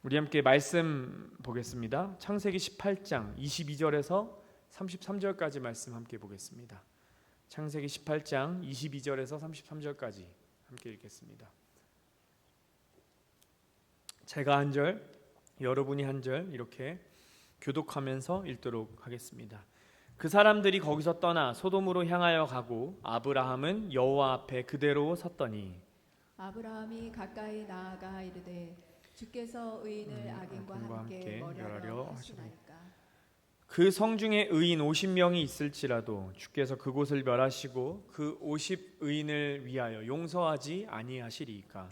우리 함께 말씀 보겠습니다. 창세기 18장 22절에서 33절까지 말씀 함께 보겠습니다. 창세기 18장 22절에서 33절까지 함께 읽겠습니다. 제가 한 절, 여러분이 한 절 이렇게 교독하면서 읽도록 하겠습니다. 그 사람들이 거기서 떠나 소돔으로 향하여 가고 아브라함은 여호와 앞에 그대로 섰더니 아브라함이 가까이 나아가 이르되 주께서 의인을 악인과 함께 멸하려 하시나이까. 그 성 중에 의인 50명이 있을지라도 주께서 그곳을 멸하시고 그 50의인을 위하여 용서하지 아니하시리이까.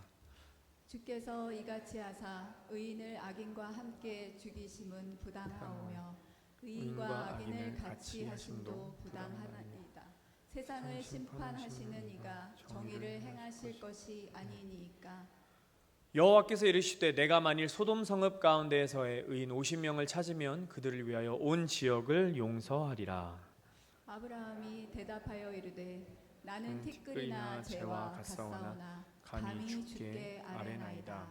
주께서 이같이 하사 의인을 악인과 함께 죽이심은 부당하오며 의인과 악인을 같이 하심도 부당하나이다. 세상을 심판하시는 이가 정의를 행하실 것이 아니니이까. 여호와께서 이르시되 내가 만일 소돔 성읍 가운데에서의 의인 50명을 찾으면 그들을 위하여 온 지역을 용서하리라. 아브라함이 대답하여 이르되 나는 티끌이나 재와 같사오나 감히 주께 아뢰나이다.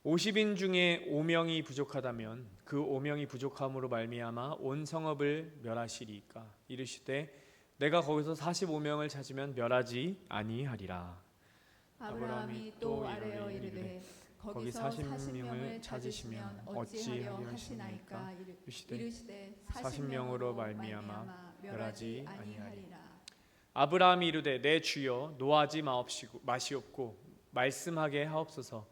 50인 중에 5명이 부족하다면 그 5명이 부족함으로 말미암아 온 성읍을 멸하시리이까. 이르시되 내가 거기서 45명을 찾으면 멸하지 아니하리라. 아브라함이 또 아뢰어 이르되 거기서 40명을 찾으시면 어찌하려 하시나이까. 이르시되 40명으로 말미암아 멸하지 아니하리라. 아브라함이 이르되 내 주여 노하지 마시옵고 말씀하게 하옵소서.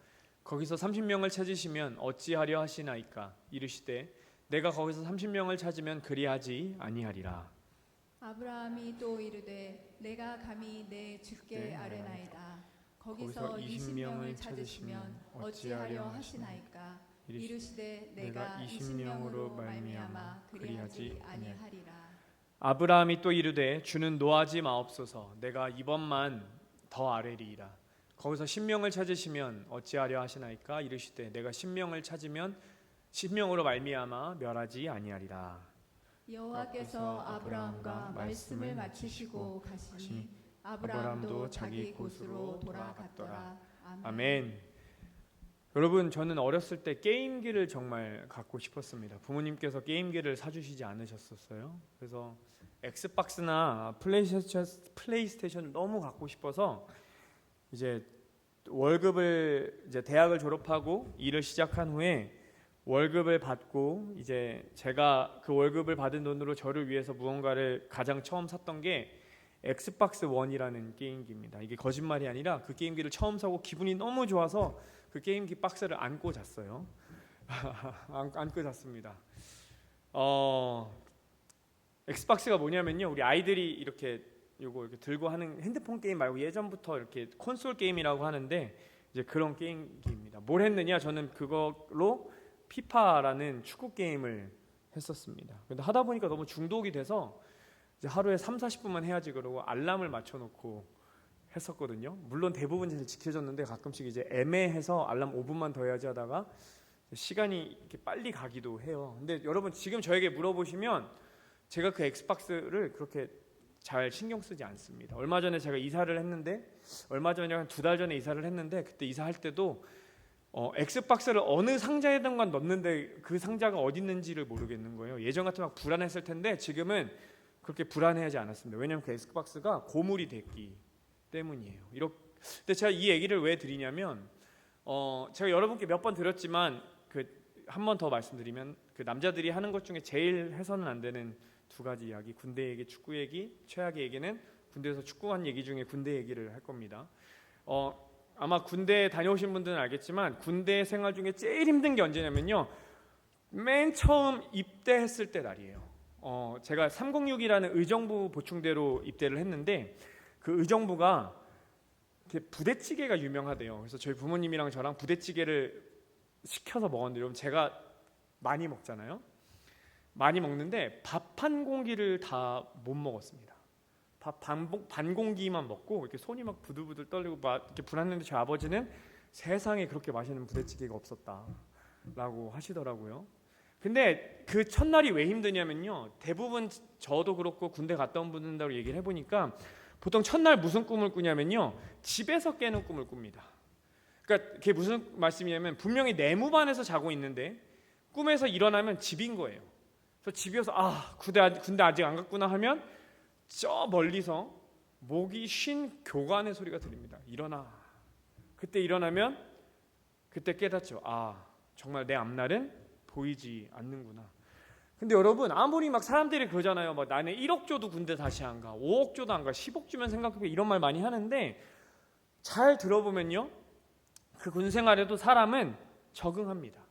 거기서 30명을 찾으시면 어찌하려 하시나이까. 이르시되 내가 거기서 30명을 찾으면 그리하지 아니하리라. 아브라함이 또 이르되 내가 감히 내 주께 아뢰나이다. 거기서 20명을 찾으시면 어찌하려 하시나이까. 이르시되 내가 20명으로 말미암아 그리하지 아니하리라. 아브라함이 또 이르되 주는 노하지 마옵소서. 내가 이번만 더 아뢰리이다. 거기서 10명을 찾으시면 어찌하려 하시나이까. 이르시되 내가 10명을 찾으면 10명으로 말미암아 멸하지 아니하리라. 여호와께서 아브라함과 말씀을 마치시고 가시니 아브라함도 자기 곳으로 돌아갔더라. 아멘. 여러분, 저는 어렸을 때 게임기를 정말 갖고 싶었습니다. 부모님께서 게임기를 사주시지 않으셨었어요. 그래서 엑스박스나 플레이스테이션 너무 갖고 싶어서 이제 월급을 이제 대학을 졸업하고 일을 시작한 후에 월급을 받고 이제 제가 그 월급을 받은 돈으로 저를 위해서 무언가를 가장 처음 샀던 게 엑스박스 1이라는 게임기입니다. 이게 거짓말이 아니라 그 게임기를 처음 사고 기분이 너무 좋아서 그 게임기 박스를 안고 잤어요. 안고 잤습니다. 엑스박스가 뭐냐면요, 우리 아이들이 이렇게 이렇게 들고 하는 핸드폰 게임 말고 예전부터 이렇게 콘솔 게임이라고 하는데 이제 그런 게임기입니다. 뭘 했느냐, 저는 그걸로 피파라는 축구 게임을 했었습니다. 근데 하다 보니까 너무 중독이 돼서 이제 하루에 30-40분만 해야지 그러고 알람을 맞춰놓고 했었거든요. 물론 대부분 잘 지켜졌는데 가끔씩 이제 애매해서 알람 5분만 더 해야지 하다가 시간이 이렇게 빨리 가기도 해요. 근데 여러분 지금 저에게 물어보시면 제가 그 엑스박스를 그렇게 잘 신경 쓰지 않습니다. 얼마 전에 제가 이사를 했는데 얼마 전에 한 2달 전에 이사를 했는데 그때 이사할 때도 엑스박스를 어느 상자에든가 넣는데 그 상자가 어디 있는지를 모르겠는 거예요. 예전 같으면 막 불안했을 텐데 지금은 그렇게 불안해하지 않았습니다. 왜냐하면 그 엑스박스가 고물이 됐기 때문이에요. 근데 제가 이 얘기를 왜 드리냐면 제가 여러분께 몇 번 드렸지만 한 번 더 말씀드리면 그 남자들이 하는 것 중에 제일 해서는 안 되는 2가지 이야기, 군대 얘기, 축구 얘기. 최악의 얘기는 군대에서 축구한 얘기 중에 군대 얘기를 할 겁니다. 아마 군대 다녀오신 분들은 알겠지만 군대 생활 중에 제일 힘든 게 언제냐면요, 맨 처음 입대했을 때 날이에요. 제가 306이라는 의정부 보충대로 입대를 했는데 그 의정부가 부대찌개가 유명하대요. 그래서 저희 부모님이랑 저랑 부대찌개를 시켜서 먹었는데, 여러분 제가 많이 먹잖아요. 많이 먹는데 밥 한 공기를 다 못 먹었습니다. 밥 반 공기만 먹고 이렇게 손이 막 부들부들 떨리고 막 이렇게 불안했는데 저희 아버지는 세상에 그렇게 맛있는 부대찌개가 없었다라고 하시더라고요. 근데 그 첫날이 왜 힘드냐면요, 대부분 저도 그렇고 군대 갔다 온 분들하고 얘기를 해보니까 보통 첫날 무슨 꿈을 꾸냐면요, 집에서 깨는 꿈을 꿉니다. 그러니까 그게 무슨 말씀이냐면 분명히 내무반에서 자고 있는데 꿈에서 일어나면 집인 거예요. 그래서 집이어서 군대 아직 안 갔구나 하면 저 멀리서 목이 쉰 교관의 소리가 들립니다. 일어나. 그때 일어나면 그때 깨닫죠. 정말 내 앞날은 보이지 않는구나. 근데 여러분 아무리 막 사람들이 그러잖아요. 막 나는 1억 줘도 군대 다시 안 가, 5억 줘도 안 가, 10억 주면 생각해보면 이런 말 많이 하는데 잘 들어보면요, 그 군 생활에도 사람은 적응합니다.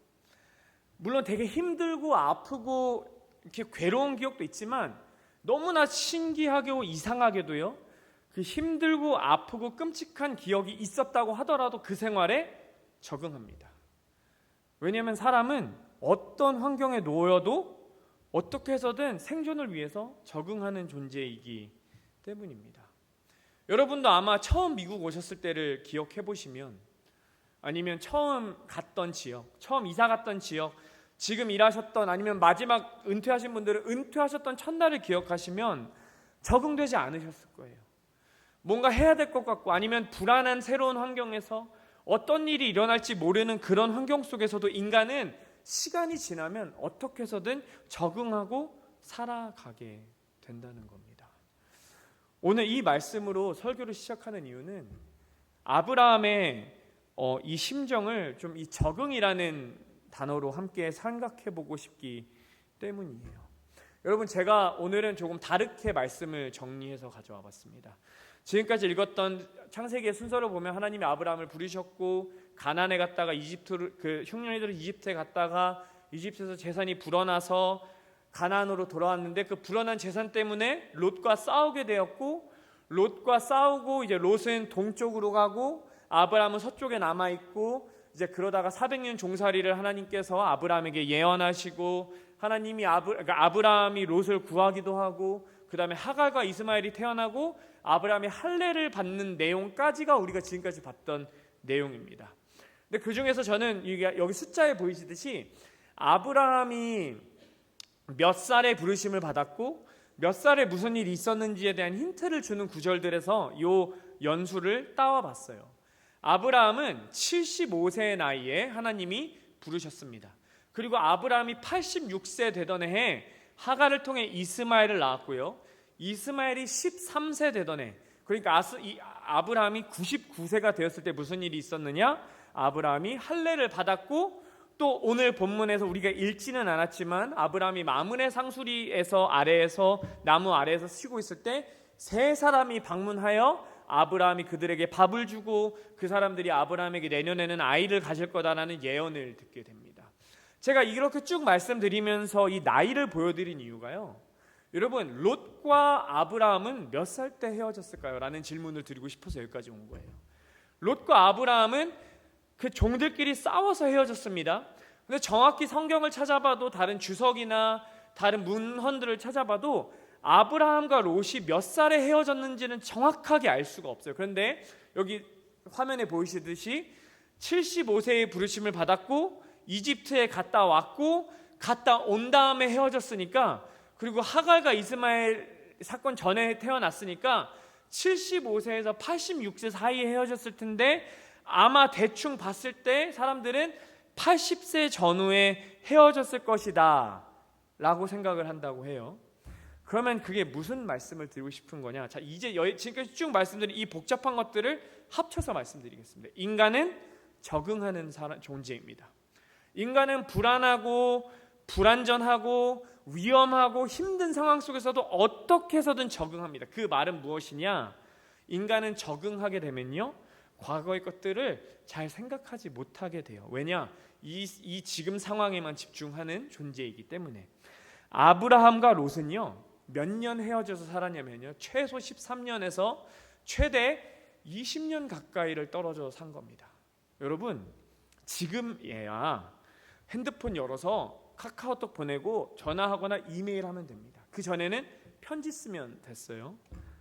물론 되게 힘들고 아프고 이렇게 괴로운 기억도 있지만 너무나 신기하고 이상하게도요, 그 힘들고 아프고 끔찍한 기억이 있었다고 하더라도 그 생활에 적응합니다. 왜냐하면 사람은 어떤 환경에 놓여도 어떻게 해서든 생존을 위해서 적응하는 존재이기 때문입니다. 여러분도 아마 처음 미국 오셨을 때를 기억해 보시면, 아니면 처음 갔던 지역, 처음 이사 갔던 지역, 지금 일하셨던, 아니면 마지막 은퇴하신 분들은 은퇴하셨던 첫날을 기억하시면 적응되지 않으셨을 거예요. 뭔가 해야 될 것 같고, 아니면 불안한 새로운 환경에서 어떤 일이 일어날지 모르는 그런 환경 속에서도 인간은 시간이 지나면 어떻게 해서든 적응하고 살아가게 된다는 겁니다. 오늘 이 말씀으로 설교를 시작하는 이유는 아브라함의 이 심정을 좀 이 적응이라는 단어로 함께 생각해 보고 싶기 때문이에요. 여러분, 제가 오늘은 조금 다르게 말씀을 정리해서 가져와 봤습니다. 지금까지 읽었던 창세기의 순서를 보면 하나님이 아브라함을 부르셨고 가나안에 갔다가 흉년이들은 이집트에 갔다가 이집트에서 재산이 불어나서 가나안으로 돌아왔는데 그 불어난 재산 때문에 롯과 싸우게 되었고, 롯과 싸우고 이제 롯은 동쪽으로 가고 아브라함은 서쪽에 남아 있고, 이제 그러다가 400년 종살이를 하나님께서 아브라함에게 예언하시고, 하나님이 아브라함이 롯을 구하기도 하고, 그 다음에 하갈과 이스마엘이 태어나고 아브라함이 할례를 받는 내용까지가 우리가 지금까지 봤던 내용입니다. 근데 그 중에서 저는 여기 숫자에 보이시듯이 아브라함이 몇 살에 부르심을 받았고 몇 살에 무슨 일이 있었는지에 대한 힌트를 주는 구절들에서 이 연수를 따와봤어요. 아브라함은 75세의 나이에 하나님이 부르셨습니다. 그리고 아브라함이 86세 되던 해에 하갈을 통해 이스마엘을 낳았고요. 이스마엘이 13세 되던 해, 그러니까 아브라함이 99세가 되었을 때 무슨 일이 있었느냐? 아브라함이 할례를 받았고, 또 오늘 본문에서 우리가 읽지는 않았지만 아브라함이 마므네 상수리에서 아래에서 나무 아래에서 쉬고 있을 때 세 사람이 방문하여 아브라함이 그들에게 밥을 주고 그 사람들이 아브라함에게 내년에는 아이를 가질 거다라는 예언을 듣게 됩니다. 제가 이렇게 쭉 말씀드리면서 이 나이를 보여드린 이유가요, 여러분 롯과 아브라함은 몇 살 때 헤어졌을까요? 라는 질문을 드리고 싶어서 여기까지 온 거예요. 롯과 아브라함은 그 종들끼리 싸워서 헤어졌습니다. 근데 정확히 성경을 찾아봐도, 다른 주석이나 다른 문헌들을 찾아봐도 아브라함과 롯이 몇 살에 헤어졌는지는 정확하게 알 수가 없어요. 그런데 여기 화면에 보이시듯이 75세의 부르심을 받았고 이집트에 갔다 왔고 갔다 온 다음에 헤어졌으니까, 그리고 하갈과 이스마엘 사건 전에 태어났으니까 75세에서 86세 사이에 헤어졌을 텐데, 아마 대충 봤을 때 사람들은 80세 전후에 헤어졌을 것이다 라고 생각을 한다고 해요. 그러면 그게 무슨 말씀을 드리고 싶은 거냐? 자, 이제 지금까지 쭉 말씀드린 이 복잡한 것들을 합쳐서 말씀드리겠습니다. 인간은 적응하는 존재입니다. 인간은 불안하고 불안전하고 위험하고 힘든 상황 속에서도 어떻게 해서든 적응합니다. 그 말은 무엇이냐? 인간은 적응하게 되면요, 과거의 것들을 잘 생각하지 못하게 돼요. 왜냐? 이 지금 상황에만 집중하는 존재이기 때문에. 아브라함과 롯은요, 몇 년 헤어져서 살았냐면요, 최소 13년에서 최대 20년 가까이를 떨어져 산 겁니다. 여러분, 지금이야 핸드폰 열어서 카카오톡 보내고 전화하거나 이메일 하면 됩니다. 그 전에는 편지 쓰면 됐어요.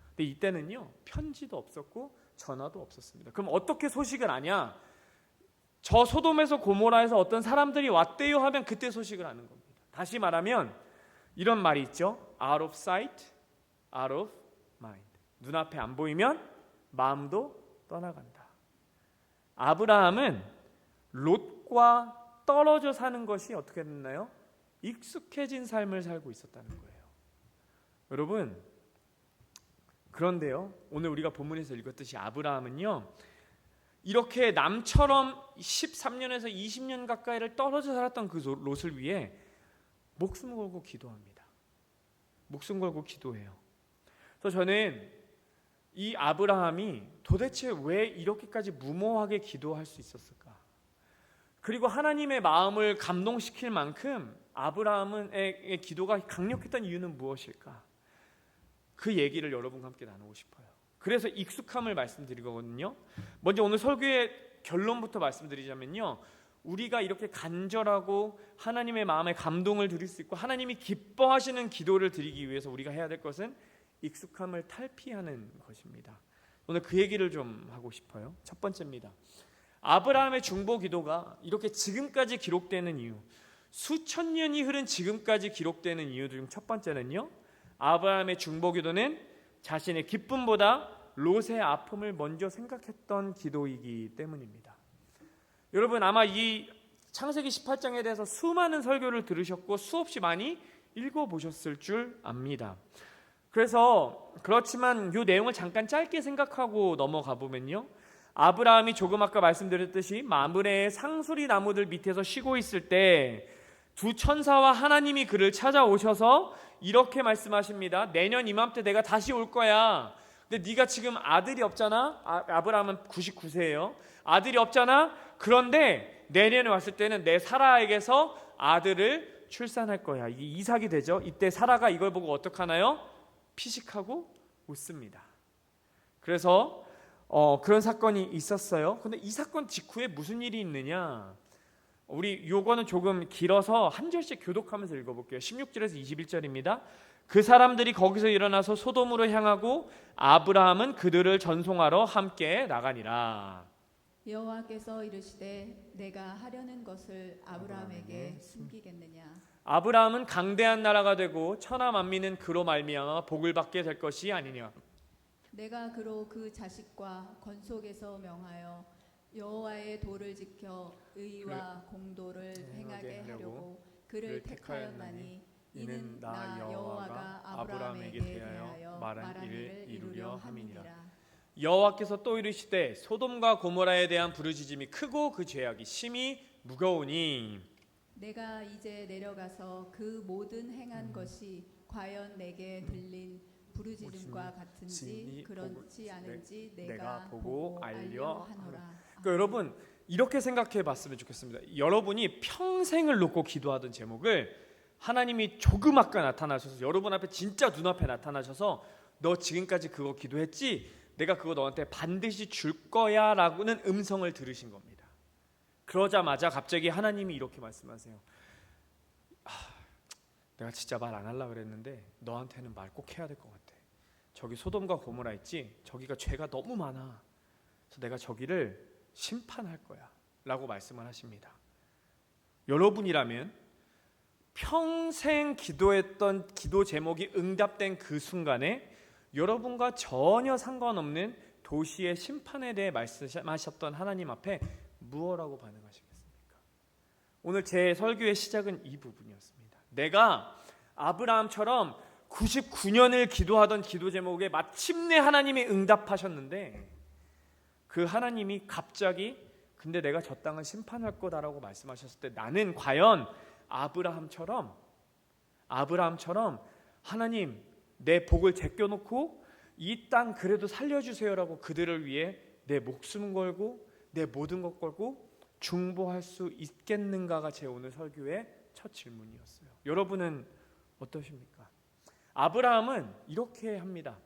근데 이때는요, 편지도 없었고 전화도 없었습니다. 그럼 어떻게 소식을 아냐? 저 소돔에서 고모라에서 어떤 사람들이 왔대요 하면 그때 소식을 아는 겁니다. 다시 말하면 이런 말이 있죠. Out of sight, out of mind. 눈앞에 안 보이면 마음도 떠나간다. 아브라함은 롯과 떨어져 사는 것이 어떻게 됐나요? 익숙해진 삶을 살고 있었다는 거예요. 여러분, 그런데요, 오늘 우리가 본문에서 읽었듯이 아브라함은요, 이렇게 남처럼 13년에서 20년 가까이를 떨어져 살았던 그 롯을 위해 목숨 걸고 기도합니다. 목숨 걸고 기도해요. 그래서 저는 이 아브라함이 도대체 왜 이렇게까지 무모하게 기도할 수 있었을까? 그리고 하나님의 마음을 감동시킬 만큼 아브라함의 기도가 강력했던 이유는 무엇일까? 그 얘기를 여러분과 함께 나누고 싶어요. 그래서 익숙함을 말씀드리거든요. 먼저 오늘 설교의 결론부터 말씀드리자면요, 우리가 이렇게 간절하고 하나님의 마음에 감동을 드릴 수 있고 하나님이 기뻐하시는 기도를 드리기 위해서 우리가 해야 될 것은 익숙함을 탈피하는 것입니다. 오늘 그 얘기를 좀 하고 싶어요. 첫 번째입니다. 아브라함의 중보 기도가 이렇게 지금까지 기록되는 이유, 수천 년이 흐른 지금까지 기록되는 이유 중 첫 번째는요, 아브라함의 중보 기도는 자신의 기쁨보다 롯의 아픔을 먼저 생각했던 기도이기 때문입니다. 여러분, 아마 이 창세기 18장에 대해서 수많은 설교를 들으셨고 수없이 많이 읽어보셨을 줄 압니다. 그래서 그렇지만 이 내용을 잠깐 짧게 생각하고 넘어가 보면요, 아브라함이 조금 아까 말씀드렸듯이 마므레의 상수리 나무들 밑에서 쉬고 있을 때 두 천사와 하나님이 그를 찾아오셔서 이렇게 말씀하십니다. 내년 이맘때 내가 다시 올 거야. 근데 네가 지금 아들이 없잖아. 아브라함은 99세예요. 아들이 없잖아. 그런데 내년에 왔을 때는 내 사라에게서 아들을 출산할 거야. 이게 이삭이 되죠. 이때 사라가 이걸 보고 어떡하나요? 피식하고 웃습니다. 그래서 그런 사건이 있었어요. 근데 이 사건 직후에 무슨 일이 있느냐? 우리 요거는 조금 길어서 한 절씩 교독하면서 읽어볼게요. 16절에서 21절입니다. 그 사람들이 거기서 일어나서 소돔으로 향하고 아브라함은 그들을 전송하러 함께 나가니라. 여호와께서 이르시되 내가 하려는 것을 아브라함에게 숨기겠느냐. 아브라함은 강대한 나라가 되고 천하 만민은 그로 말미암아 복을 받게 될 것이 아니냐. 내가 그로 그 자식과 건속에서 명하여 여호와의 도를 지켜 의와 공도를 행하게 하려고 그를 택하였나니 이는 나 여호와가 아브라함에게 대하여 말한 일을 이루려 함이니라. 여호와께서 또 이르시되 소돔과 고모라에 대한 부르짖음이 크고 그 죄악이 심히 무거우니 내가 이제 내려가서 그 모든 행한 것이 과연 내게 들린 부르짖음과 같은지 그렇지 않은지 내가 보고 알려 하노라. 그러니까 여러분, 이렇게 생각해 봤으면 좋겠습니다. 여러분이 평생을 놓고 기도하던 제목을 하나님이 조그맣게 나타나셔서 여러분 앞에 진짜 눈앞에 나타나셔서 너 지금까지 그거 기도했지? 내가 그거 너한테 반드시 줄 거야 라고는 음성을 들으신 겁니다. 그러자마자 갑자기 하나님이 이렇게 말씀하세요. 내가 진짜 말 안 하려고 그랬는데 너한테는 말 꼭 해야 될 것 같아. 저기 소돔과 고모라 있지? 저기가 죄가 너무 많아. 그래서 내가 저기를 심판할 거야 라고 말씀을 하십니다. 여러분이라면 평생 기도했던 기도 제목이 응답된 그 순간에 여러분과 전혀 상관없는 도시의 심판에 대해 말씀하셨던 하나님 앞에 무엇라고 반응하시겠습니까? 오늘 제 설교의 시작은 이 부분이었습니다. 내가 아브라함처럼 99년을 기도하던 기도 제목에 마침내 하나님이 응답하셨는데 그 하나님이 갑자기 근데 내가 저 땅을 심판할 거다라고 말씀하셨을 때 나는 과연 아브라함처럼 하나님 내 복을 제껴놓고 이 땅 그래도 살려주세요라고 그들을 위해 내 목숨 걸고 내 모든 것 걸고 중보할 수 있겠는가가 제 오늘 설교의 첫 질문이었어요. 여러분은 어떠십니까? 아브라함은 이렇게 합니다.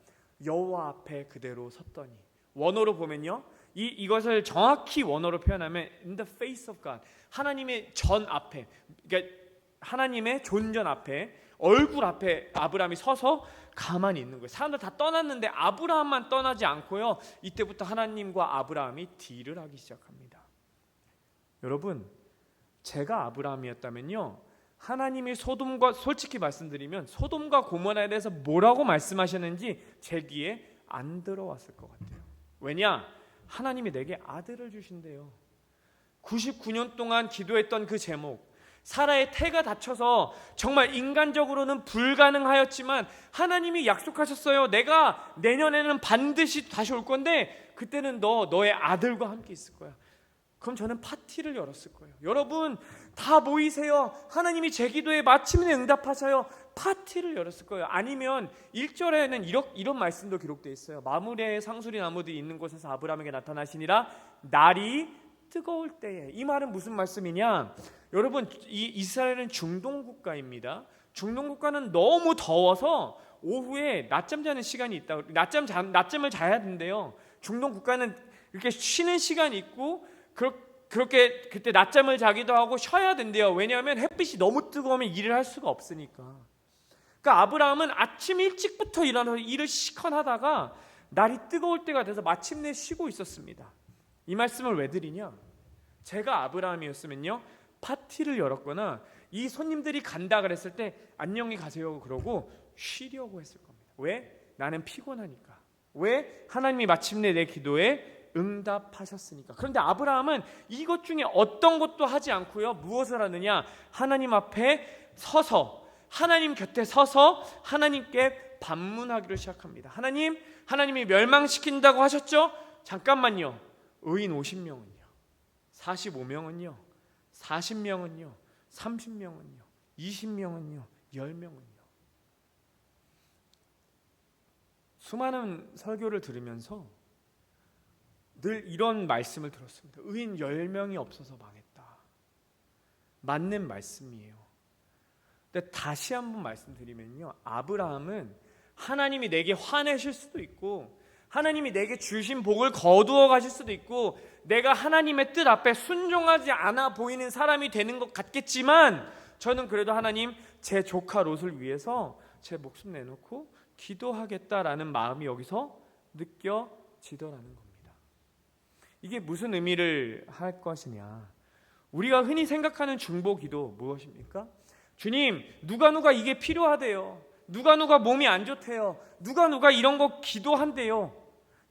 여호와 앞에 그대로 섰더니, 원어로 보면요, 이것을 정확히 원어로 표현하면 in the face of God, 하나님의 전 앞에, 그러니까 하나님의 존전 앞에, 얼굴 앞에 아브라함이 서서 가만히 있는 거예요. 사람들 다 떠났는데 아브라함만 떠나지 않고요, 이때부터 하나님과 아브라함이 딜을 하기 시작합니다. 여러분, 제가 아브라함이었다면요, 하나님이 솔직히 말씀드리면 소돔과 고모라에 대해서 뭐라고 말씀하셨는지 제 귀에 안 들어왔을 것 같아요. 왜냐? 하나님이 내게 아들을 주신대요. 99년 동안 기도했던 그 제목, 사라의 태가 다쳐서 정말 인간적으로는 불가능하였지만 하나님이 약속하셨어요. 내가 내년에는 반드시 다시 올 건데 그때는 너의 아들과 함께 있을 거야. 그럼 저는 파티를 열었을 거예요. 여러분 다 모이세요. 하나님이 제 기도에 마침내 응답하셔요. 파티를 열었을 거예요. 아니면 1절에는 이런 말씀도 기록되어 있어요. 마므레의 상수리 나무들이 있는 곳에서 아브라함에게 나타나시니라 날이 뜨거울 때에. 이 말은 무슨 말씀이냐? 여러분 이 이스라엘은 중동 국가입니다. 중동 국가는 너무 더워서 오후에 낮잠 자는 시간이 있다. 낮잠을 자야 된대요. 중동 국가는 이렇게 쉬는 시간이 있고 그렇게 그때 낮잠을 자기도 하고 쉬어야 된대요. 왜냐하면 햇빛이 너무 뜨거우면 일을 할 수가 없으니까. 그러니까 아브라함은 아침 일찍부터 일어나서 일을 시컨 하다가 날이 뜨거울 때가 돼서 마침내 쉬고 있었습니다. 이 말씀을 왜 드리냐? 제가 아브라함이었으면요 파티를 열었거나 이 손님들이 간다 그랬을 때 안녕히 가세요 그러고 쉬려고 했을 겁니다. 왜? 나는 피곤하니까. 왜? 하나님이 마침내 내 기도에 응답하셨으니까. 그런데 아브라함은 이것 중에 어떤 것도 하지 않고요 무엇을 하느냐? 하나님 앞에 서서, 하나님 곁에 서서 하나님께 반문하기를 시작합니다. 하나님이 멸망시킨다고 하셨죠? 잠깐만요. 의인 50명은요? 45명은요? 40명은요? 30명은요? 20명은요? 10명은요? 수많은 설교를 들으면서 늘 이런 말씀을 들었습니다. 의인 10명이 없어서 망했다. 맞는 말씀이에요. 근데 다시 한번 말씀드리면요, 아브라함은 하나님이 내게 화내실 수도 있고 하나님이 내게 주신 복을 거두어 가실 수도 있고 내가 하나님의 뜻 앞에 순종하지 않아 보이는 사람이 되는 것 같겠지만 저는 그래도 하나님 제 조카 롯을 위해서 제 목숨 내놓고 기도하겠다라는 마음이 여기서 느껴지더라는 겁니다. 이게 무슨 의미를 할 것이냐? 우리가 흔히 생각하는 중보기도 무엇입니까? 주님, 누가 이게 필요하대요. 누가 몸이 안 좋대요. 누가 이런 거 기도한대요.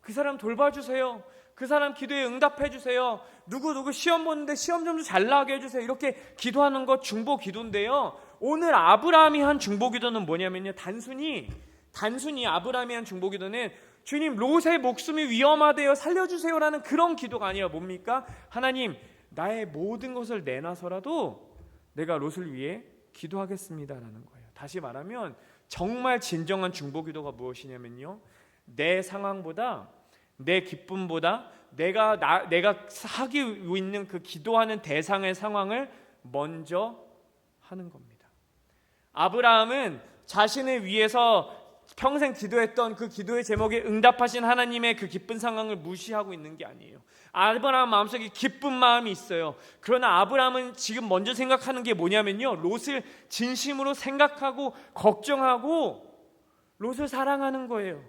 그 사람 돌봐주세요. 그 사람 기도에 응답해 주세요. 누구 시험 보는데 시험 좀 잘 나게 해주세요. 이렇게 기도하는 것 중보기도인데요. 오늘 아브라함이 한 중보기도는 뭐냐면요, 단순히 아브라함이 한 중보기도는 주님, 롯의 목숨이 위험하대요, 살려주세요라는 그런 기도가 아니라 뭡니까? 하나님, 나의 모든 것을 내놔서라도 내가 롯을 위해 기도하겠습니다라는 거예요. 다시 말하면 정말 진정한 중보기도가 무엇이냐면요, 내 상황보다, 내 기쁨보다 내가 하고 있는 그 기도하는 대상의 상황을 먼저 하는 겁니다. 아브라함은 자신을 위해서 평생 기도했던 그 기도의 제목에 응답하신 하나님의 그 기쁜 상황을 무시하고 있는 게 아니에요. 아브라함 마음속에 기쁜 마음이 있어요. 그러나 아브라함은 지금 먼저 생각하는 게 뭐냐면요, 롯을 진심으로 생각하고 걱정하고 롯을 사랑하는 거예요.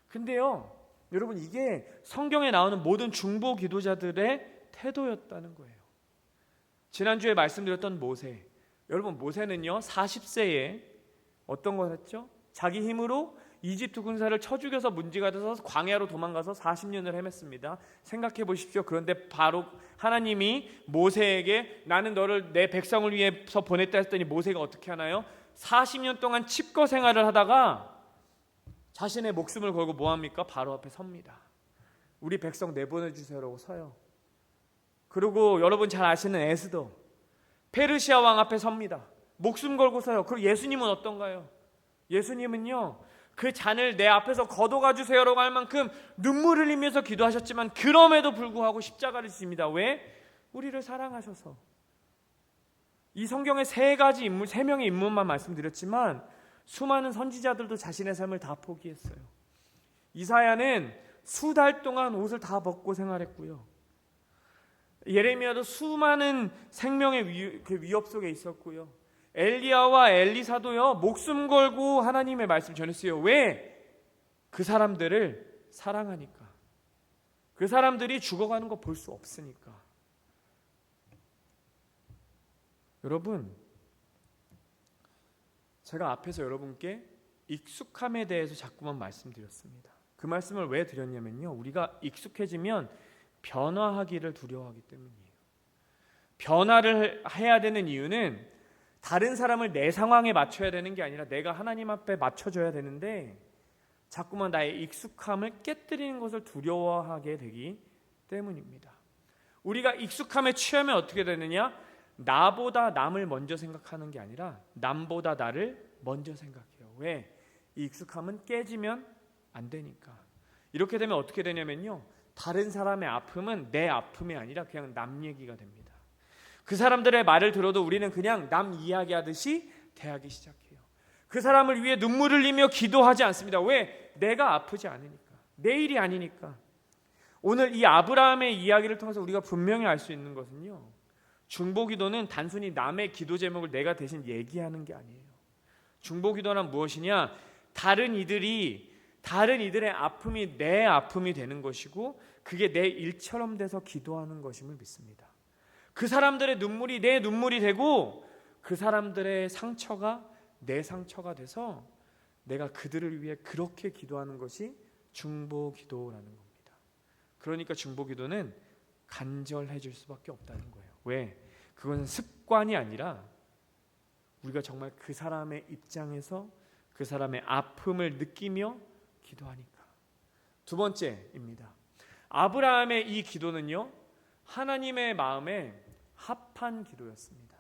근데요, 여러분, 이게 성경에 나오는 모든 중보 기도자들의 태도였다는 거예요. 지난주에 말씀드렸던 모세, 여러분, 모세는요 40세에 어떤 걸 했죠? 자기 힘으로 이집트 군사를 쳐 죽여서 문제가 돼서 광야로 도망가서 40년을 헤맸습니다. 생각해 보십시오. 그런데 바로 하나님이 모세에게 나는 너를 내 백성을 위해서 보냈다 했더니 모세가 어떻게 하나요? 40년 동안 칩거 생활을 하다가 자신의 목숨을 걸고 뭐합니까? 바로 앞에 섭니다. 우리 백성 내보내주세요라고 서요. 그리고 여러분 잘 아시는 에스더, 페르시아 왕 앞에 섭니다. 목숨 걸고 서요. 그리고 예수님은 어떤가요? 예수님은요, 그 잔을 내 앞에서 걷어가 주세요라고 할 만큼 눈물을 흘리면서 기도하셨지만 그럼에도 불구하고 십자가를 지십니다. 왜? 우리를 사랑하셔서. 이 성경의 세 명의 인물만 말씀드렸지만 수많은 선지자들도 자신의 삶을 다 포기했어요. 이사야는 수달 동안 옷을 다 벗고 생활했고요. 예레미야도 수많은 생명의 위협 속에 있었고요. 엘리야와 엘리사도요 목숨 걸고 하나님의 말씀 전했어요. 왜? 그 사람들을 사랑하니까. 그 사람들이 죽어가는 거 볼 수 없으니까. 여러분, 제가 앞에서 여러분께 익숙함에 대해서 자꾸만 말씀드렸습니다. 그 말씀을 왜 드렸냐면요, 우리가 익숙해지면 변화하기를 두려워하기 때문이에요. 변화를 해야 되는 이유는 다른 사람을 내 상황에 맞춰야 되는 게 아니라 내가 하나님 앞에 맞춰줘야 되는데 자꾸만 나의 익숙함을 깨뜨리는 것을 두려워하게 되기 때문입니다. 우리가 익숙함에 취하면 어떻게 되느냐? 나보다 남을 먼저 생각하는 게 아니라 남보다 나를 먼저 생각해요. 왜? 이 익숙함은 깨지면 안 되니까. 이렇게 되면 어떻게 되냐면요, 다른 사람의 아픔은 내 아픔이 아니라 그냥 남 얘기가 됩니다. 그 사람들의 말을 들어도 우리는 그냥 남 이야기하듯이 대하기 시작해요. 그 사람을 위해 눈물을 흘리며 기도하지 않습니다. 왜? 내가 아프지 않으니까, 내 일이 아니니까. 오늘 이 아브라함의 이야기를 통해서 우리가 분명히 알 수 있는 것은요, 중보기도는 단순히 남의 기도 제목을 내가 대신 얘기하는 게 아니에요. 중보기도란 무엇이냐? 다른 이들의 아픔이 내 아픔이 되는 것이고 그게 내 일처럼 돼서 기도하는 것임을 믿습니다. 그 사람들의 눈물이 내 눈물이 되고 그 사람들의 상처가 내 상처가 돼서 내가 그들을 위해 그렇게 기도하는 것이 중보기도라는 겁니다. 그러니까 중보기도는 간절해질 수밖에 없다는 거예요. 왜? 그건 습관이 아니라 우리가 정말 그 사람의 입장에서 그 사람의 아픔을 느끼며 기도하니까. 두 번째입니다. 아브라함의 이 기도는요, 하나님의 마음에 합한 기도였습니다.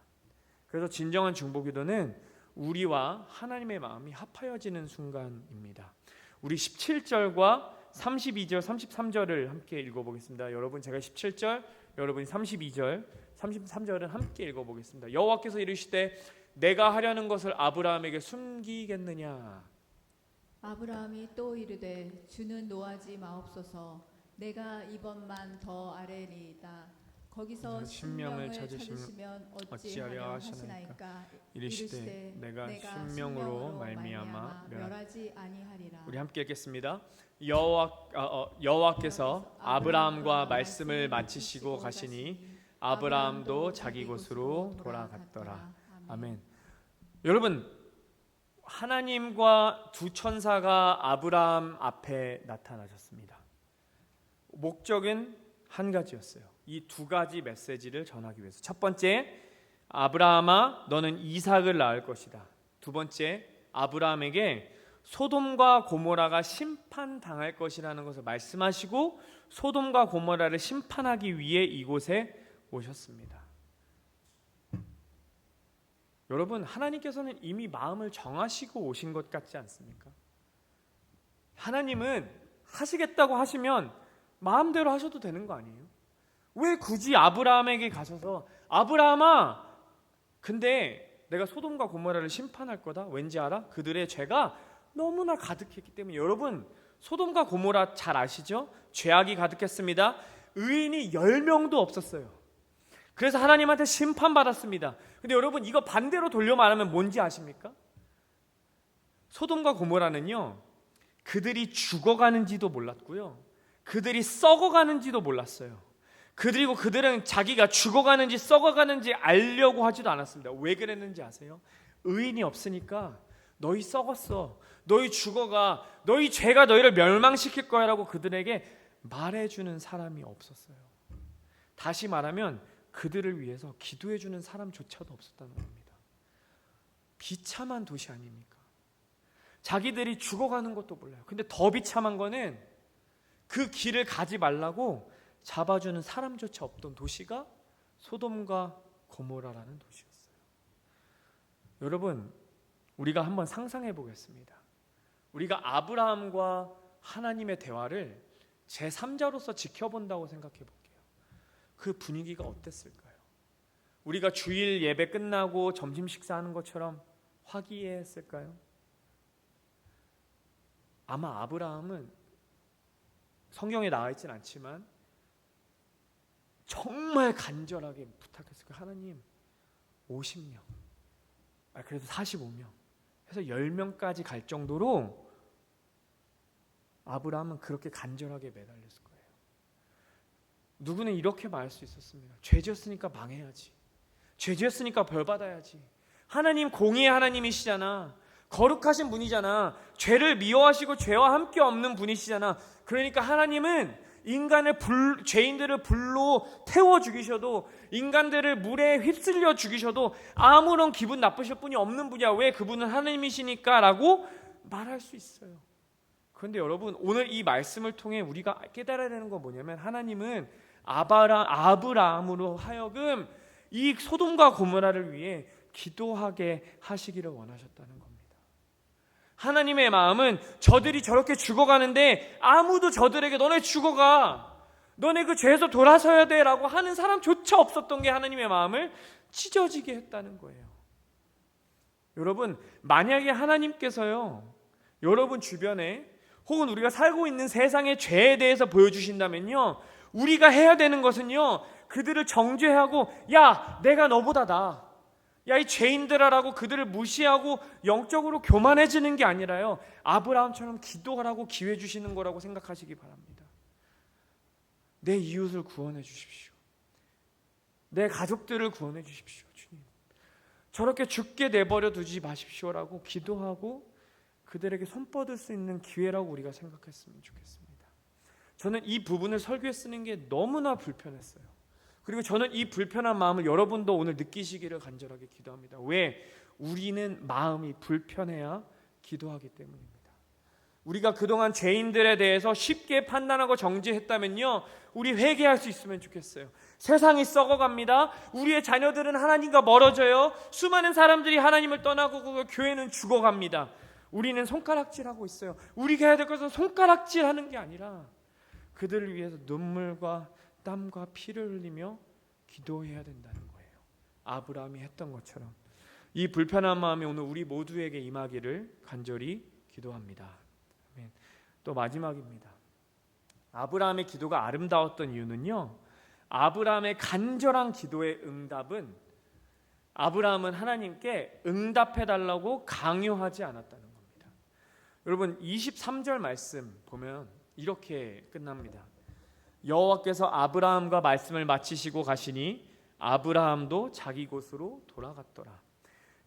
그래서 진정한 중보기도는 우리와 하나님의 마음이 합하여지는 순간입니다. 우리 17절과 32절, 33절을 함께 읽어보겠습니다. 여러분, 제가 17절, 여러분이 32절, 33절은 함께 읽어보겠습니다. 여호와께서 이르시되 내가 하려는 것을 아브라함에게 숨기겠느냐? 아브라함이 또 이르되 주는 노하지 마옵소서. 내가 이번만 더 아뢰리이다. 거기서 신명을 찾으시면 어찌하려 하시나이까? 이르시되 내가 신명으로 말미암아 멸하지 아니하리라. 우리 함께 읽겠습니다. 여호와께서 아브라함과 말씀을 마치시고 가시니 아브라함도 자기 곳으로 돌아갔더라. 아멘. 여러분, 하나님과 두 천사가 아브라함 앞에 나타나셨습니다. 목적은 한 가지였어요. 이 두 가지 메시지를 전하기 위해서. 첫 번째, 아브라함아 너는 이삭을 낳을 것이다. 두 번째, 아브라함에게 소돔과 고모라가 심판당할 것이라는 것을 말씀하시고 소돔과 고모라를 심판하기 위해 이곳에 오셨습니다. 여러분, 하나님께서는 이미 마음을 정하시고 오신 것 같지 않습니까? 하나님은 하시겠다고 하시면 마음대로 하셔도 되는 거 아니에요? 왜 굳이 아브라함에게 가셔서 아브라함아, 근데 내가 소돔과 고모라를 심판할 거다. 왠지 알아? 그들의 죄가 너무나 가득했기 때문에. 여러분, 소돔과 고모라 잘 아시죠? 죄악이 가득했습니다. 의인이 10명도 없었어요. 그래서 하나님한테 심판받았습니다. 근데 여러분, 이거 반대로 돌려 말하면 뭔지 아십니까? 소돔과 고모라는요, 그들이 죽어가는지도 몰랐고요, 그들이 썩어가는지도 몰랐어요. 그리고 그들은 자기가 죽어가는지 썩어가는지 알려고 하지도 않았습니다. 왜 그랬는지 아세요? 의인이 없으니까 너희 썩었어, 너희 죽어가, 너희 죄가 너희를 멸망시킬 거야 라고 그들에게 말해주는 사람이 없었어요. 다시 말하면 그들을 위해서 기도해주는 사람조차도 없었다는 겁니다. 비참한 도시 아닙니까? 자기들이 죽어가는 것도 몰라요. 근데 더 비참한 거는 그 길을 가지 말라고 잡아주는 사람조차 없던 도시가 소돔과 고모라라는 도시였어요. 여러분, 우리가 한번 상상해 보겠습니다. 우리가 아브라함과 하나님의 대화를 제3자로서 지켜본다고 생각해 볼게요. 그 분위기가 어땠을까요? 우리가 주일 예배 끝나고 점심 식사하는 것처럼 화기애애했을까요? 아마 아브라함은 성경에 나와 있진 않지만 정말 간절하게 부탁했을 거예요. 하나님, 50명, 그래도 45명 해서 10명까지 갈 정도로 아브라함은 그렇게 간절하게 매달렸을 거예요. 누구는 이렇게 말할 수 있었습니다. 죄 지었으니까 망해야지, 죄 지었으니까 벌 받아야지, 하나님 공의의 하나님이시잖아, 거룩하신 분이잖아. 죄를 미워하시고 죄와 함께 없는 분이시잖아. 그러니까 하나님은 죄인들을 불로 태워 죽이셔도, 인간들을 물에 휩쓸려 죽이셔도 아무런 기분 나쁘실 분이 없는 분이야. 왜? 그분은 하나님이시니까 라고 말할 수 있어요. 그런데 여러분, 오늘 이 말씀을 통해 우리가 깨달아야 되는 건 뭐냐면, 하나님은 아브라함으로 하여금 이 소돔과 고모라를 위해 기도하게 하시기를 원하셨다는 겁니다. 하나님의 마음은 저들이 저렇게 죽어가는데 아무도 저들에게 너네 죽어가, 너네 그 죄에서 돌아서야 돼 라고 하는 사람조차 없었던 게 하나님의 마음을 찢어지게 했다는 거예요. 여러분, 만약에 하나님께서요, 여러분 주변에 혹은 우리가 살고 있는 세상의 죄에 대해서 보여주신다면요, 우리가 해야 되는 것은요, 그들을 정죄하고 야 내가 너보다 나아, 야 이 죄인들아라고 그들을 무시하고 영적으로 교만해지는 게 아니라요, 아브라함처럼 기도하라고 기회 주시는 거라고 생각하시기 바랍니다. 내 이웃을 구원해 주십시오. 내 가족들을 구원해 주십시오. 주님, 저렇게 죽게 내버려 두지 마십시오라고 기도하고 그들에게 손 뻗을 수 있는 기회라고 우리가 생각했으면 좋겠습니다. 저는 이 부분을 설교에 쓰는 게 너무나 불편했어요. 그리고 저는 이 불편한 마음을 여러분도 오늘 느끼시기를 간절하게 기도합니다. 왜? 우리는 마음이 불편해야 기도하기 때문입니다. 우리가 그동안 죄인들에 대해서 쉽게 판단하고 정죄했다면요, 우리 회개할 수 있으면 좋겠어요. 세상이 썩어갑니다. 우리의 자녀들은 하나님과 멀어져요. 수많은 사람들이 하나님을 떠나고 그 교회는 죽어갑니다. 우리는 손가락질하고 있어요. 우리가 해야 될 것은 손가락질하는 게 아니라 그들을 위해서 눈물과 땀과 피를 흘리며 기도해야 된다는 거예요. 아브라함이 했던 것처럼. 이 불편한 마음이 오늘 우리 모두에게 임하기를 간절히 기도합니다. 아멘. 또 마지막입니다. 아브라함의 기도가 아름다웠던 이유는요, 아브라함의 간절한 기도의 응답은 아브라함은 하나님께 응답해달라고 강요하지 않았다는 겁니다. 여러분, 23절 말씀 보면 이렇게 끝납니다. 여호와께서 아브라함과 말씀을 마치시고 가시니 아브라함도 자기 곳으로 돌아갔더라.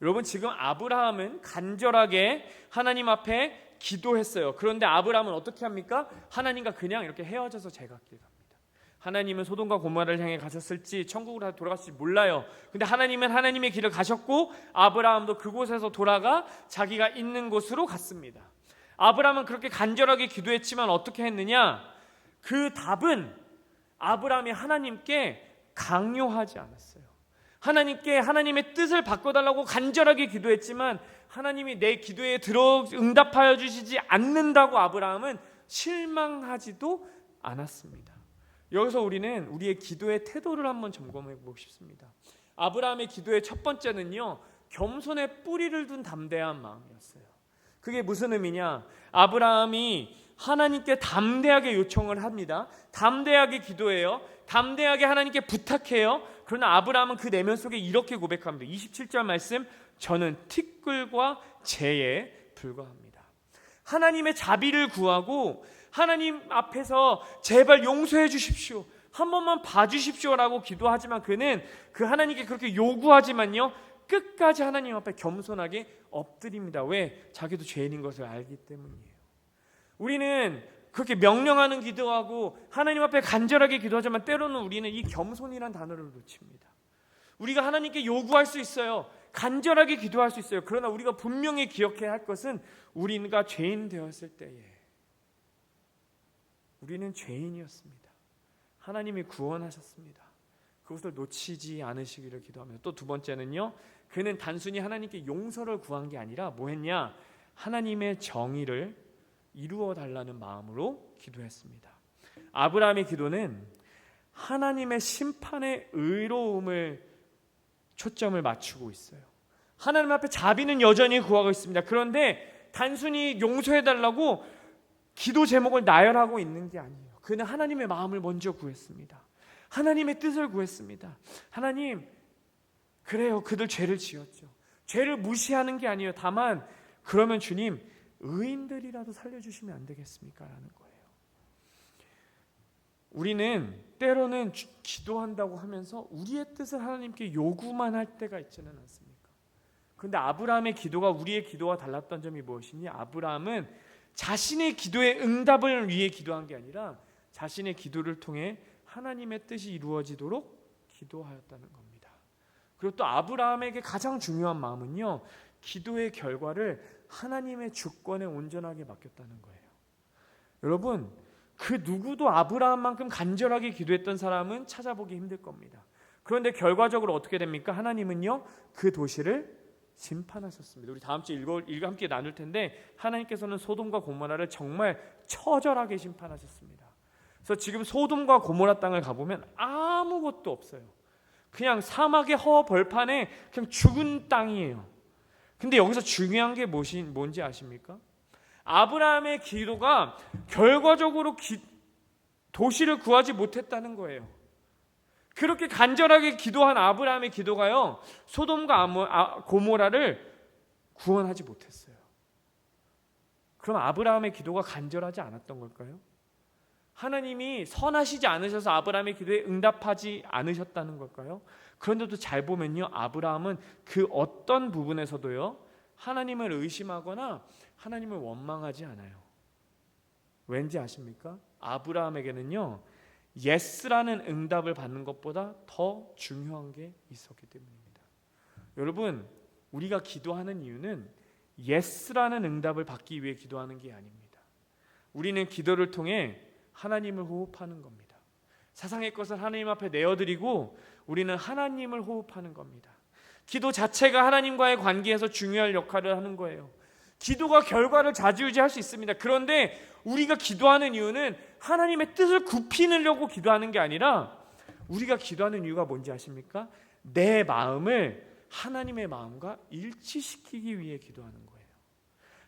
여러분, 지금 아브라함은 간절하게 하나님 앞에 기도했어요. 그런데 아브라함은 어떻게 합니까? 하나님과 그냥 이렇게 헤어져서 제각길 갑니다. 하나님은 소돔과 고모라를 향해 가셨을지 천국으로 돌아갔을지 몰라요. 근데 하나님은 하나님의 길을 가셨고 아브라함도 그곳에서 돌아가 자기가 있는 곳으로 갔습니다. 아브라함은 그렇게 간절하게 기도했지만 어떻게 했느냐? 그 답은 아브라함이 하나님께 강요하지 않았어요. 하나님께 하나님의 뜻을 바꿔달라고 간절하게 기도했지만 하나님이 내 기도에 응답하여 주시지 않는다고 아브라함은 실망하지도 않았습니다. 여기서 우리는 우리의 기도의 태도를 한번 점검해 보고 싶습니다. 아브라함의 기도의 첫 번째는요, 겸손의 뿌리를 둔 담대한 마음이었어요. 그게 무슨 의미냐? 아브라함이 하나님께 담대하게 요청을 합니다. 담대하게 기도해요. 담대하게 하나님께 부탁해요. 그러나 아브라함은 그 내면 속에 이렇게 고백합니다. 27절 말씀, 저는 티끌과 재에 불과합니다. 하나님의 자비를 구하고 하나님 앞에서 제발 용서해 주십시오, 한 번만 봐주십시오라고 기도하지만 그는 그 하나님께 그렇게 요구하지만요, 끝까지 하나님 앞에 겸손하게 엎드립니다. 왜? 자기도 죄인인 것을 알기 때문이에요. 우리는 그렇게 명령하는 기도하고 하나님 앞에 간절하게 기도하지만 때로는 우리는 이 겸손이란 단어를 놓칩니다. 우리가 하나님께 요구할 수 있어요. 간절하게 기도할 수 있어요. 그러나 우리가 분명히 기억해야 할 것은 우리가 죄인 되었을 때에 우리는 죄인이었습니다. 하나님이 구원하셨습니다. 그것을 놓치지 않으시기를 기도하며, 또 두 번째는요, 그는 단순히 하나님께 용서를 구한 게 아니라 뭐 했냐? 하나님의 정의를 이루어 달라는 마음으로 기도했습니다. 아브라함의 기도는 하나님의 심판의 의로움을 초점을 맞추고 있어요. 하나님 앞에 자비는 여전히 구하고 있습니다. 그런데 단순히 용서해달라고 기도 제목을 나열하고 있는 게 아니에요. 그는 하나님의 마음을 먼저 구했습니다. 하나님의 뜻을 구했습니다. 하나님, 그래요, 그들 죄를 지었죠. 죄를 무시하는 게 아니에요. 다만 그러면 주님, 의인들이라도 살려주시면 안 되겠습니까? 라는 거예요. 우리는 때로는 기도한다고 하면서 우리의 뜻을 하나님께 요구만 할 때가 있지는 않습니까? 그런데 아브라함의 기도가 우리의 기도와 달랐던 점이 무엇이니? 아브라함은 자신의 기도의 응답을 위해 기도한 게 아니라 자신의 기도를 통해 하나님의 뜻이 이루어지도록 기도하였다는 겁니다. 그리고 또 아브라함에게 가장 중요한 마음은요, 기도의 결과를 하나님의 주권에 온전하게 맡겼다는 거예요. 여러분, 그 누구도 아브라함만큼 간절하게 기도했던 사람은 찾아보기 힘들 겁니다. 그런데 결과적으로 어떻게 됩니까? 하나님은요, 그 도시를 심판하셨습니다. 우리 다음 주에 읽어 함께 나눌 텐데, 하나님께서는 소돔과 고모라를 정말 처절하게 심판하셨습니다. 그래서 지금 소돔과 고모라 땅을 가보면 아무것도 없어요. 그냥 사막의 허벌판에 그냥 죽은 땅이에요. 근데 여기서 중요한 게 뭔지 아십니까? 아브라함의 기도가 결과적으로 도시를 구하지 못했다는 거예요. 그렇게 간절하게 기도한 아브라함의 기도가요, 소돔과 고모라를 구원하지 못했어요. 그럼 아브라함의 기도가 간절하지 않았던 걸까요? 하나님이 선하시지 않으셔서 아브라함의 기도에 응답하지 않으셨다는 걸까요? 그런데도 잘 보면요, 아브라함은 그 어떤 부분에서도요, 하나님을 의심하거나 하나님을 원망하지 않아요. 왠지 아십니까? 아브라함에게는요, 예스라는 응답을 받는 것보다 더 중요한 게 있었기 때문입니다. 여러분, 우리가 기도하는 이유는 예스라는 응답을 받기 위해 기도하는 게 아닙니다. 우리는 기도를 통해 하나님을 호흡하는 겁니다. 세상의 것을 하나님 앞에 내어드리고 우리는 하나님을 호흡하는 겁니다. 기도 자체가 하나님과의 관계에서 중요한 역할을 하는 거예요. 기도가 결과를 좌지우지할 수 있습니다. 그런데 우리가 기도하는 이유는 하나님의 뜻을 굽히려고 기도하는 게 아니라, 우리가 기도하는 이유가 뭔지 아십니까? 내 마음을 하나님의 마음과 일치시키기 위해 기도하는 거예요.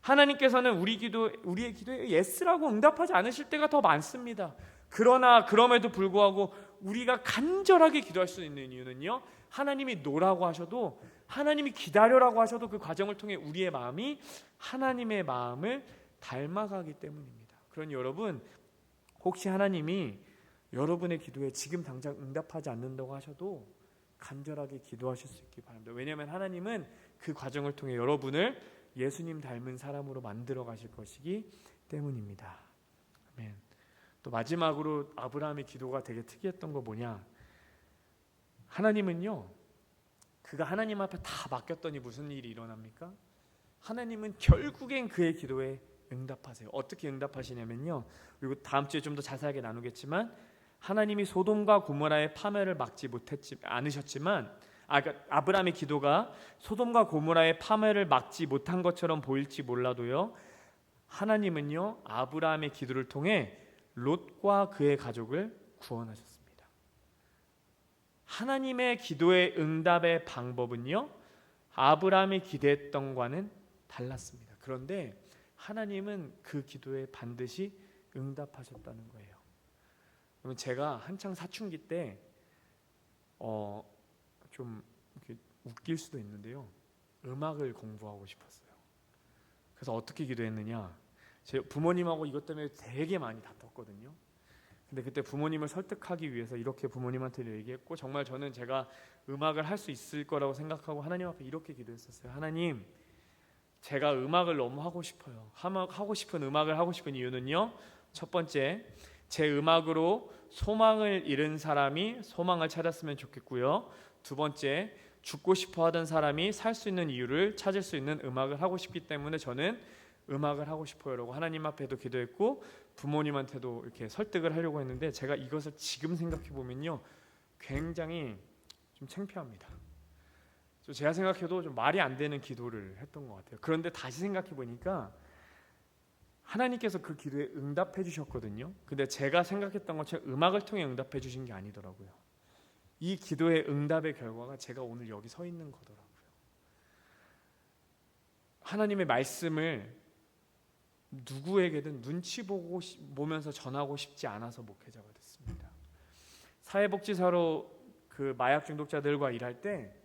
하나님께서는 우리의 기도에 예스라고 응답하지 않으실 때가 더 많습니다. 그러나 그럼에도 불구하고 우리가 간절하게 기도할 수 있는 이유는요, 하나님이 노라고 하셔도, 하나님이 기다려라고 하셔도 그 과정을 통해 우리의 마음이 하나님의 마음을 닮아가기 때문입니다. 그러니 여러분, 혹시 하나님이 여러분의 기도에 지금 당장 응답하지 않는다고 하셔도 간절하게 기도하실 수 있기 바랍니다. 왜냐하면 하나님은 그 과정을 통해 여러분을 예수님 닮은 사람으로 만들어 가실 것이기 때문입니다. 아멘. 또 마지막으로 아브라함의 기도가 되게 특이했던 거 뭐냐? 하나님은요, 그가 하나님 앞에 다 맡겼더니 무슨 일이 일어납니까? 하나님은 결국엔 그의 기도에 응답하세요. 어떻게 응답하시냐면요, 그리고 다음 주에 좀 더 자세하게 나누겠지만, 하나님이 소돔과 고모라의 파멸을 막지 않으셨지만, 그러니까 아브라함의 기도가 소돔과 고모라의 파멸을 막지 못한 것처럼 보일지 몰라도요, 하나님은요, 아브라함의 기도를 통해 롯과 그의 가족을 구원하셨습니다. 하나님의 기도의 응답의 방법은요, 아브라함이 기대했던과는 달랐습니다. 그런데 하나님은 그 기도에 반드시 응답하셨다는 거예요. 그러면 제가 한창 사춘기 때 좀 이렇게 웃길 수도 있는데요, 음악을 공부하고 싶었어요. 그래서 어떻게 기도했느냐, 제 부모님하고 이것 때문에 되게 많이 다퉜거든요. 근데 그때 부모님을 설득하기 위해서 이렇게 부모님한테 얘기했고, 정말 저는 제가 음악을 할 수 있을 거라고 생각하고 하나님 앞에 이렇게 기도했었어요. 하나님, 제가 음악을 너무 하고 싶어요. 하고 싶은 음악을 하고 싶은 이유는요, 첫 번째, 제 음악으로 소망을 잃은 사람이 소망을 찾았으면 좋겠고요. 두 번째, 죽고 싶어 하던 사람이 살 수 있는 이유를 찾을 수 있는 음악을 하고 싶기 때문에 저는 음악을 하고 싶어요라고 하나님 앞에도 기도했고, 부모님한테도 이렇게 설득을 하려고 했는데, 제가 이것을 지금 생각해 보면요, 굉장히 좀 창피합니다. 제가 생각해도 좀 말이 안 되는 기도를 했던 것 같아요. 그런데 다시 생각해 보니까 하나님께서 그 기도에 응답해 주셨거든요. 근데 제가 생각했던 것처럼 음악을 통해 응답해 주신 게 아니더라고요. 이 기도의 응답의 결과가 제가 오늘 여기 서 있는 거더라고요. 하나님의 말씀을 누구에게든 눈치 보면서 전하고 싶지 않아서 목회자가 됐습니다. 사회복지사로 그 마약 중독자들과 일할 때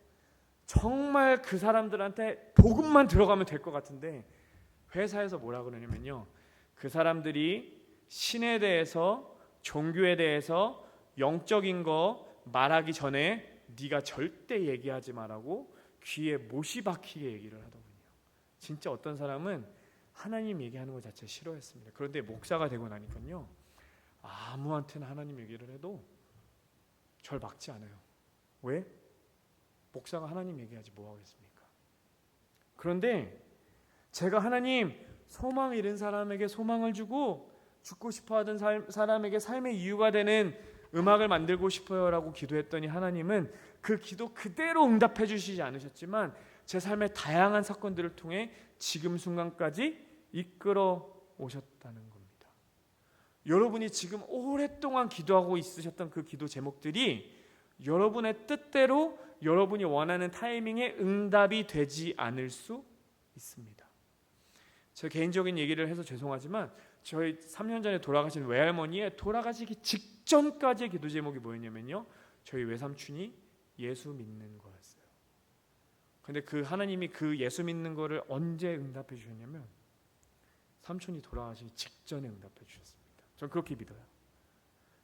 정말 그 사람들한테 복음만 들어가면 될 것 같은데, 회사에서 뭐라 그러냐면요, 그 사람들이 신에 대해서, 종교에 대해서, 영적인 거 말하기 전에 네가 절대 얘기하지 말라고 귀에 못이 박히게 얘기를 하더군요. 진짜 어떤 사람은 하나님 얘기하는 것 자체 싫어했습니다. 그런데 목사가 되고 나니까요, 아무한테나 하나님 얘기를 해도 절 막지 않아요. 왜? 목사가 하나님 얘기하지 뭐 하겠습니까? 그런데 제가 하나님, 소망 잃은 사람에게 소망을 주고 죽고 싶어하던 사람에게 삶의 이유가 되는 음악을 만들고 싶어요 라고 기도했더니 하나님은 그 기도 그대로 응답해 주시지 않으셨지만 제 삶의 다양한 사건들을 통해 지금 순간까지 이끌어 오셨다는 겁니다. 여러분이 지금 오랫동안 기도하고 있으셨던 그 기도 제목들이 여러분의 뜻대로 여러분이 원하는 타이밍에 응답이 되지 않을 수 있습니다. 제 개인적인 얘기를 해서 죄송하지만 저희 3년 전에 돌아가신 외할머니의 돌아가시기 직전까지의 기도 제목이 뭐였냐면요, 저희 외삼촌이 예수 믿는 거였어요. 근데 그 하나님이 그 예수 믿는 거를 언제 응답해 주셨냐면 삼촌이 돌아가시기 직전에 응답해 주셨습니다. 전 그렇게 믿어요.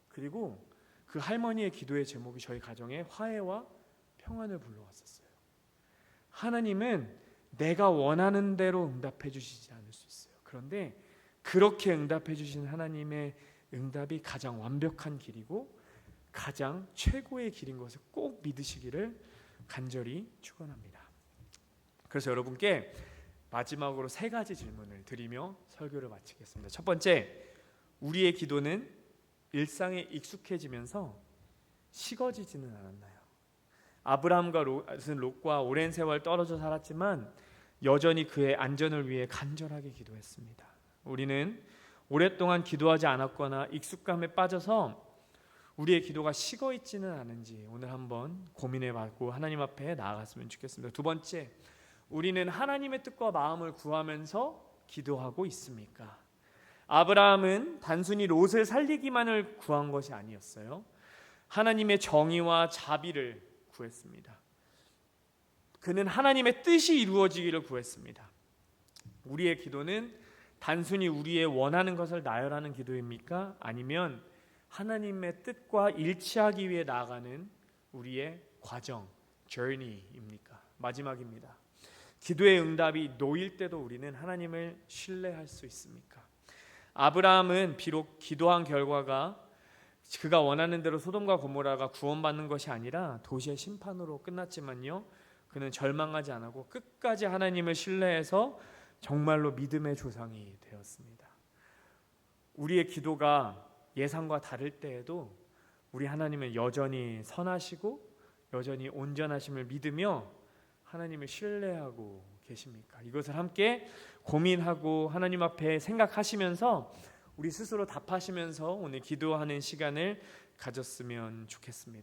그리고 그 할머니의 기도의 제목이 저희 가정에 화해와 평안을 불러왔었어요. 하나님은 내가 원하는 대로 응답해 주시지 않을 수 있어요. 그런데 그렇게 응답해 주신 하나님의 응답이 가장 완벽한 길이고 가장 최고의 길인 것을 꼭 믿으시기를 간절히 축원합니다. 그래서 여러분께 마지막으로 3가지 질문을 드리며 설교를 마치겠습니다. 첫 번째, 우리의 기도는 일상에 익숙해지면서 식어지지는 않았나요? 아브라함과 롯과 오랜 세월 떨어져 살았지만 여전히 그의 안전을 위해 간절하게 기도했습니다. 우리는 오랫동안 기도하지 않았거나 익숙감에 빠져서 우리의 기도가 식어 있지는 않은지 오늘 한번 고민해보고 하나님 앞에 나아갔으면 좋겠습니다. 두 번째, 우리는 하나님의 뜻과 마음을 구하면서 기도하고 있습니까? 아브라함은 단순히 롯을 살리기만을 구한 것이 아니었어요. 하나님의 정의와 자비를 구했습니다. 그는 하나님의 뜻이 이루어지기를 구했습니다. 우리의 기도는 단순히 우리의 원하는 것을 나열하는 기도입니까? 아니면 하나님의 뜻과 일치하기 위해 나아가는 우리의 과정, journey입니까? 마지막입니다. 기도의 응답이 놓일 때도 우리는 하나님을 신뢰할 수 있습니까? 아브라함은 비록 기도한 결과가 그가 원하는 대로 소돔과 고모라가 구원받는 것이 아니라 도시의 심판으로 끝났지만요, 그는 절망하지 않고 끝까지 하나님을 신뢰해서 정말로 믿음의 조상이 되었습니다. 우리의 기도가 예상과 다를 때에도 우리 하나님은 여전히 선하시고 여전히 온전하심을 믿으며 하나님을 신뢰하고 계십니까? 이것을 함께 고민하고 하나님 앞에 생각하시면서 우리 스스로 답하시면서 오늘 기도하는 시간을 가졌으면 좋겠습니다.